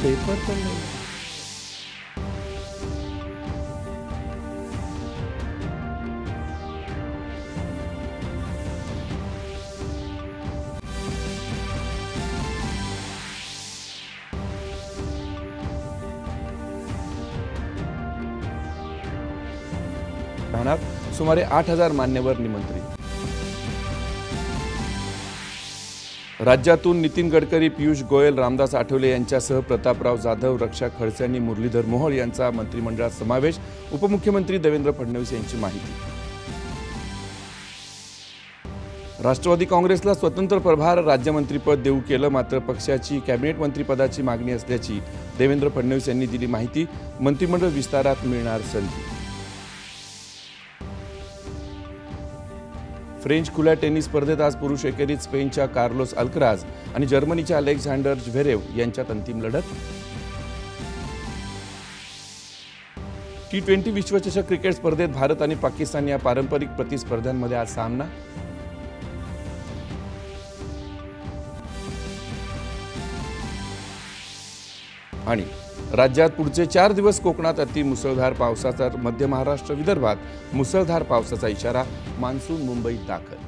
Paper पण नाही. राहणार सुमारे 8,000 मान्यवर निमंत्रित. राज्यातून नितीन गडकरी, पियुष गोयल, रामदास आठवले यांच्यासह प्रतापराव जाधव, रक्षा खडसे आणि मुरलीधर मोहोळ यांचा मंत्रिमंडळात समावेश. उपमुख्यमंत्री देवेंद्र फडणवीस यांची माहिती. राष्ट्रवादी काँग्रेसला स्वतंत्र प्रभार राज्यमंत्रीपद देऊ केलं, मात्र पक्षाची कॅबिनेट मंत्रिपदाची मागणी असल्याची देवेंद्र फडणवीस यांनी दिली माहिती. मंत्रिमंडळ विस्तारात मिळणार संधी. फ्रेंच खुल्या टेनिस स्पर्धेत आज पुरुष एकेरीत स्पेनच्या कार्लोस अल्कराज आणि जर्मनीच्या अलेक्झांडर झ्वेरेव यांच्यात अंतिम लढत. T20 विश्वचषक क्रिकेट स्पर्धेत भारत आणि पाकिस्तान या पारंपरिक प्रतिस्पर्ध्यांमध्ये आज सामना. आणि राज्यात पुढचे 4 दिवस कोकणात अति मुसळधार पावसाचा, मध्य महाराष्ट्र विदर्भात मुसळधार पावसाचा इशारा. मान्सून मुंबईत दाखल.